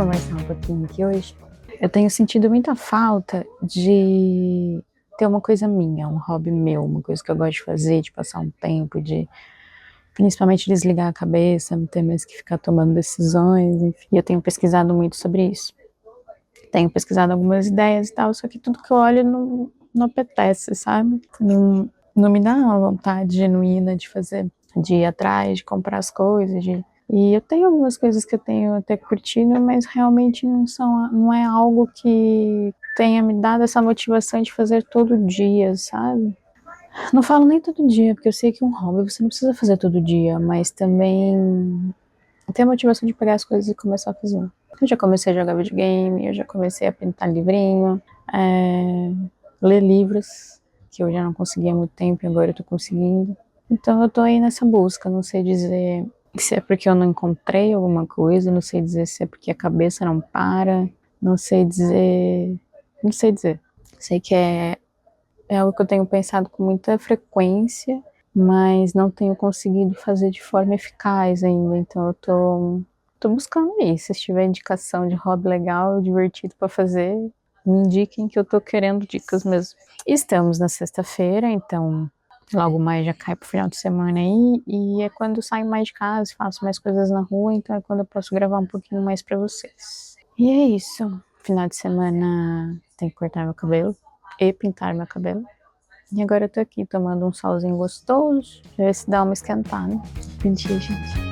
conversar um pouquinho aqui hoje. Eu tenho sentido muita falta de ter uma coisa minha, um hobby meu, uma coisa que eu gosto de fazer, de passar um tempo, de principalmente desligar a cabeça, não ter mais que ficar tomando decisões, enfim. E eu tenho pesquisado muito sobre isso. Tenho pesquisado algumas ideias e tal, só que tudo que eu olho não apetece, sabe? Não me dá uma vontade genuína de fazer, de ir atrás, de comprar as coisas, E eu tenho algumas coisas que eu tenho até curtido, mas realmente não é algo que tenha me dado essa motivação de fazer todo dia, sabe? Não falo nem todo dia, porque eu sei que um hobby você não precisa fazer todo dia, mas também ter a motivação de pegar as coisas e começar a fazer. Eu já comecei a jogar videogame, eu já comecei a pintar livrinho, ler livros, que eu já não conseguia há muito tempo e agora eu tô conseguindo. Então eu tô aí nessa busca, não sei dizer se é porque eu não encontrei alguma coisa, não sei dizer se é porque a cabeça não para, não sei dizer. Sei que é algo que eu tenho pensado com muita frequência, mas não tenho conseguido fazer de forma eficaz ainda. Então eu tô buscando aí. Se tiver indicação de hobby legal, divertido para fazer, me indiquem que eu tô querendo dicas mesmo. Estamos na sexta-feira, então logo mais já cai pro final de semana aí, e é quando eu saio mais de casa, faço mais coisas na rua, então é quando eu posso gravar um pouquinho mais pra vocês. E é isso. Final de semana tem que cortar meu cabelo e pintar meu cabelo. E agora eu tô aqui tomando um solzinho gostoso, pra ver se dá uma esquentada. Bom dia, gente.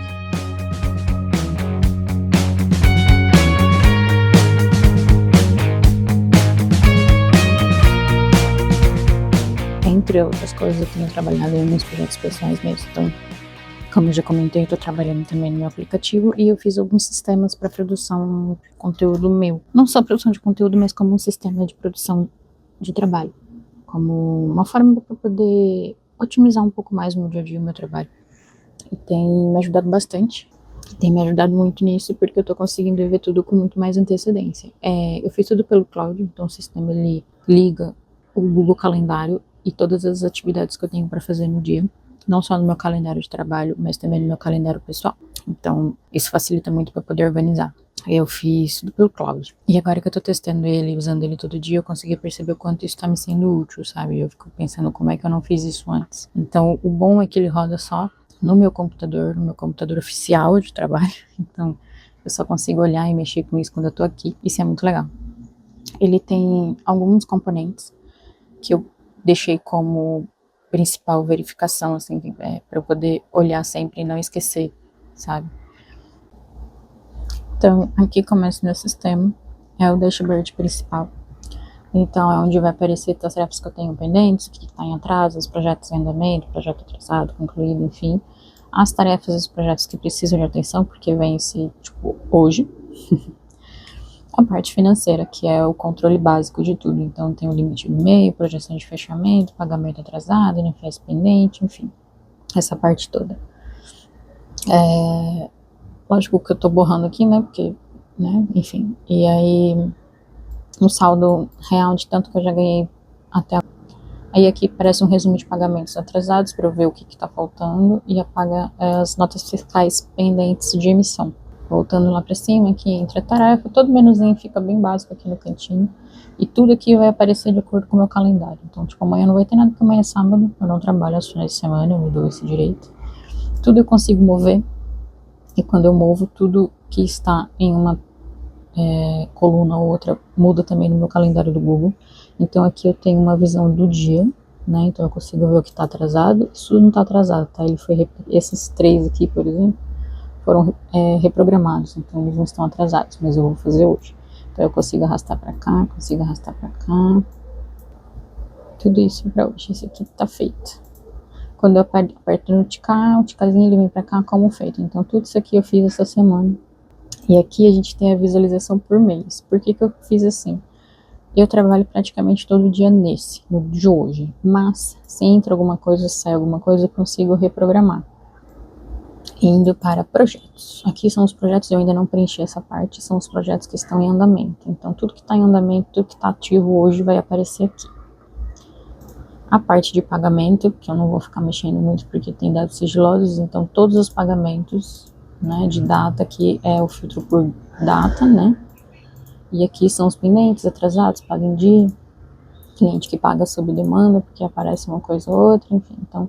Entre outras coisas, eu tenho trabalhado em alguns projetos pessoais mesmo. Então, como eu já comentei, eu tô trabalhando também no meu aplicativo e eu fiz alguns sistemas para produção de conteúdo meu. Não só produção de conteúdo, mas como um sistema de produção de trabalho. Como uma forma para poder otimizar um pouco mais o meu dia a dia, o meu trabalho. E tem me ajudado bastante. Tem me ajudado muito nisso, porque eu tô conseguindo ver tudo com muito mais antecedência. Eu fiz tudo pelo cloud, então o sistema ele liga o Google Calendário e todas as atividades que eu tenho para fazer no dia, não só no meu calendário de trabalho, mas também no meu calendário pessoal. Então, isso facilita muito para poder organizar. Eu fiz tudo pelo cloud. E agora que eu tô testando ele, usando ele todo dia, eu consegui perceber o quanto isso tá me sendo útil, sabe? Eu fico pensando como é que eu não fiz isso antes. Então, o bom é que ele roda só no meu computador oficial de trabalho. Então, eu só consigo olhar e mexer com isso quando eu tô aqui. Isso é muito legal. Ele tem alguns componentes que eu deixei como principal verificação, assim, para eu poder olhar sempre e não esquecer, sabe? Então, aqui começa o meu sistema, é o dashboard principal. Então, é onde vai aparecer as tarefas que eu tenho pendentes, o que está em atraso, os projetos em andamento, projeto atrasado, concluído, enfim. As tarefas e os projetos que precisam de atenção, porque vence, tipo, hoje. A parte financeira, que é o controle básico de tudo. Então, tem o limite do e-mail, projeção de fechamento, pagamento atrasado, NFS pendente, enfim. Essa parte toda. Lógico que eu tô borrando aqui, né, porque, né, enfim. E aí, o saldo real de tanto que eu já ganhei até agora. Aí aqui parece um resumo de pagamentos atrasados para eu ver o que está faltando e apaga as notas fiscais pendentes de emissão. Voltando lá para cima, aqui entre a tarefa, todo menuzinho fica bem básico aqui no cantinho. E tudo aqui vai aparecer de acordo com o meu calendário. Então, tipo, amanhã não vai ter nada, porque amanhã é sábado, eu não trabalho aos finais de semana, eu me dou esse direito. Tudo eu consigo mover. E quando eu movo, tudo que está em uma coluna ou outra muda também no meu calendário do Google. Então aqui eu tenho uma visão do dia, né? Então eu consigo ver o que está atrasado. Isso não está atrasado, tá? Esses 3 aqui, por exemplo, foram reprogramados, então eles não estão atrasados, mas eu vou fazer hoje. Então eu consigo arrastar para cá, consigo arrastar para cá. Tudo isso para hoje. Esse aqui tá feito. Quando eu aperto no ticar, o ticazinho ele vem para cá como feito. Então tudo isso aqui eu fiz essa semana. E aqui a gente tem a visualização por mês. Por que eu fiz assim? Eu trabalho praticamente todo dia no de hoje. Mas, se entra alguma coisa, sai alguma coisa, eu consigo reprogramar. Indo para projetos. Aqui são os projetos, eu ainda não preenchi essa parte, são os projetos que estão em andamento. Então, tudo que está em andamento, tudo que está ativo hoje vai aparecer aqui. A parte de pagamento, que eu não vou ficar mexendo muito porque tem dados sigilosos, então todos os pagamentos, né, de data, que é o filtro por data, né? E aqui são os pendentes atrasados, paga em dia, cliente que paga sob demanda, porque aparece uma coisa ou outra, enfim. Então,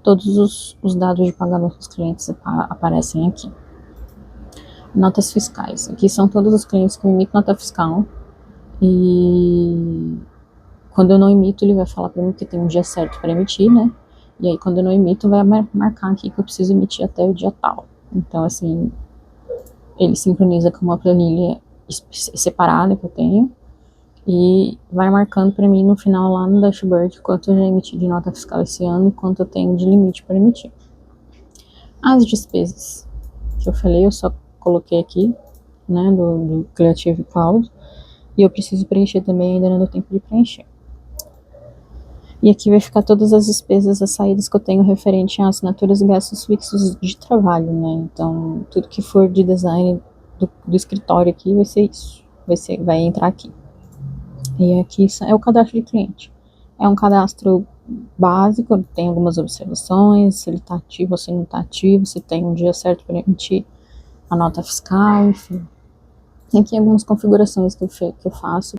todos os dados de pagamento dos clientes aparecem aqui. Notas fiscais. Aqui são todos os clientes que emitem nota fiscal. E quando eu não emito, ele vai falar para mim que tem um dia certo para emitir, né? E aí, quando eu não emito, vai marcar aqui que eu preciso emitir até o dia tal. Então, assim, ele sincroniza com uma planilha separada que eu tenho e vai marcando para mim no final lá no dashboard quanto eu já emiti de nota fiscal esse ano e quanto eu tenho de limite para emitir. As despesas que eu falei, eu só coloquei aqui, né, do Creative Cloud, e eu preciso preencher também, ainda não deu tempo de preencher. E aqui vai ficar todas as despesas, as saídas que eu tenho referente a assinaturas e gastos fixos de trabalho, né? Então, tudo que for de design do escritório aqui vai ser isso, vai entrar aqui. E aqui é o cadastro de cliente. É um cadastro básico, tem algumas observações, se ele está ativo ou se não está ativo, se tem um dia certo para emitir a nota fiscal, enfim. Tem aqui algumas configurações que eu faço,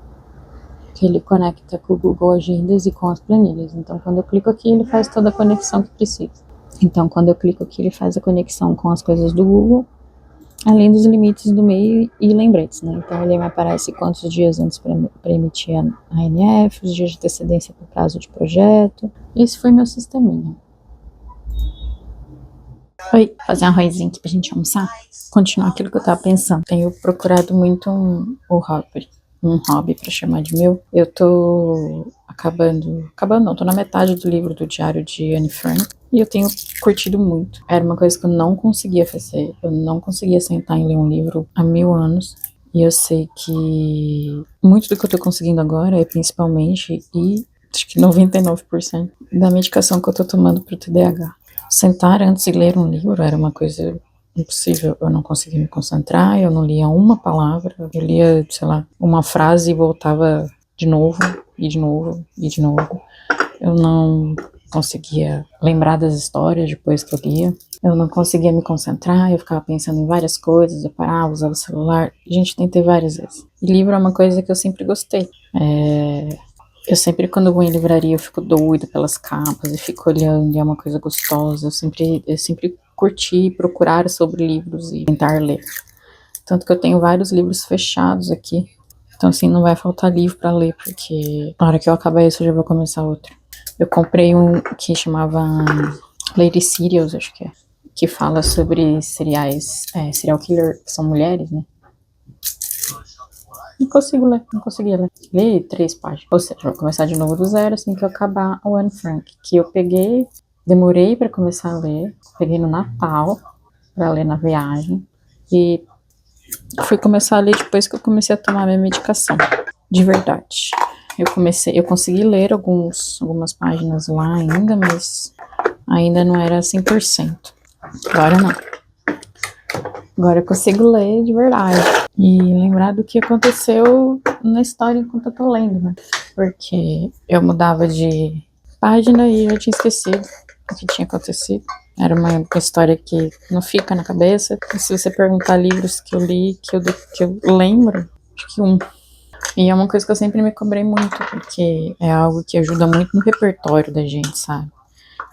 que ele conecta com o Google Agendas e com as planilhas. Então, quando eu clico aqui, ele faz toda a conexão que precisa. Então, quando eu clico aqui, ele faz a conexão com as coisas do Google, além dos limites do meio e lembretes, né? Então, ele me aparece quantos dias antes para emitir a ANF, os dias de antecedência para o prazo de projeto. Esse foi meu sisteminha. Oi, fazer um arrozinho aqui pra gente almoçar. Continuar aquilo que eu tava pensando. Tenho procurado muito um hobby pra chamar de meu. Eu tô acabando não, tô na metade do livro do Diário de Anne Frank e eu tenho curtido muito. Era uma coisa que eu não conseguia fazer, eu não conseguia sentar e ler um livro há 1000 anos. E eu sei que muito do que eu tô conseguindo agora é principalmente, e acho que 99% da medicação que eu tô tomando pro TDAH. Sentar antes de ler um livro era uma coisa impossível. Eu não conseguia me concentrar, eu não lia uma palavra, eu lia, sei lá, uma frase e voltava de novo, e de novo, e de novo. Eu não conseguia lembrar das histórias depois que eu lia. Eu não conseguia me concentrar, eu ficava pensando em várias coisas, eu parava, usava o celular. Gente, tentei várias vezes. E livro é uma coisa que eu sempre gostei. Eu sempre, quando eu vou em livraria, eu fico doida pelas capas e fico olhando, e é uma coisa gostosa. Eu sempre curti procurar sobre livros e tentar ler. Tanto que eu tenho vários livros fechados aqui. Então, assim, não vai faltar livro pra ler, porque na hora que eu acabar esse, eu já vou começar outro. Eu comprei um que chamava Lady Serials, acho que fala sobre serial killer, que são mulheres, né? Não conseguia ler. Li 3 páginas. Ou seja, vou começar de novo do zero assim que eu acabar o Anne Frank. Que eu peguei, demorei pra começar a ler. Peguei no Natal pra ler na viagem. E fui começar a ler depois que eu comecei a tomar minha medicação. De verdade. Eu consegui ler algumas páginas lá ainda, mas ainda não era 100%. Agora não. Agora eu consigo ler de verdade e lembrar do que aconteceu na história enquanto eu tô lendo, né? Porque eu mudava de página e já tinha esquecido o que tinha acontecido. Era uma história que não fica na cabeça. E se você perguntar livros que eu li, que eu lembro, acho que um. E é uma coisa que eu sempre me cobrei muito, porque é algo que ajuda muito no repertório da gente, sabe?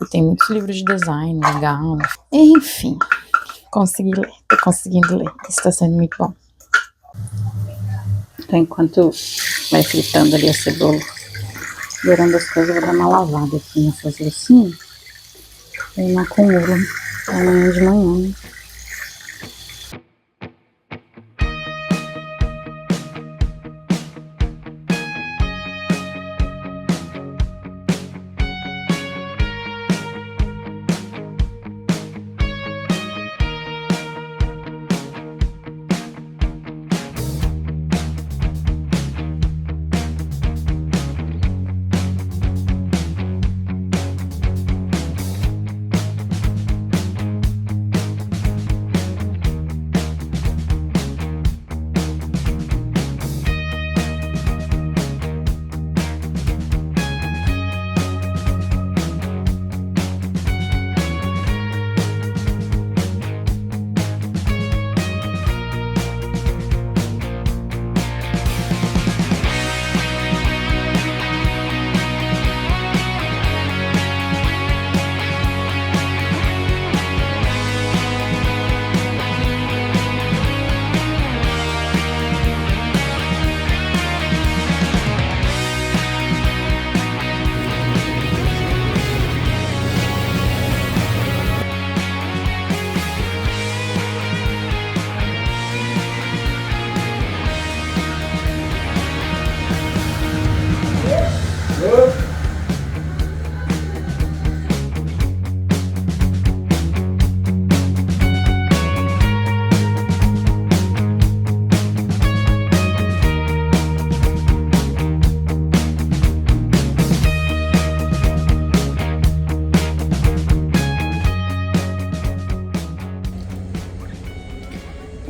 E tem muitos livros de design legal. Enfim. Consegui ler, tô conseguindo ler. Isso tá sendo muito bom. Então, enquanto vai fritando ali a cebola, dourando as coisas, eu vou dar uma lavada aqui nessas lucinhas. E não acumulam amanhã de manhã, né?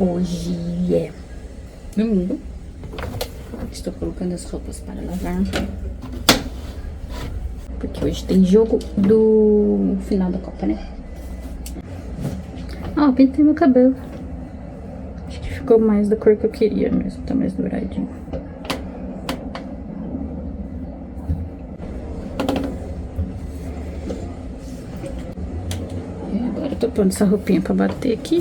Hoje é domingo. Estou colocando as roupas para lavar. Porque hoje tem jogo do final da Copa, né? Ó, pintei meu cabelo. Acho que ficou mais da cor que eu queria mesmo. Tá mais douradinho. E agora eu tô pondo essa roupinha pra bater aqui.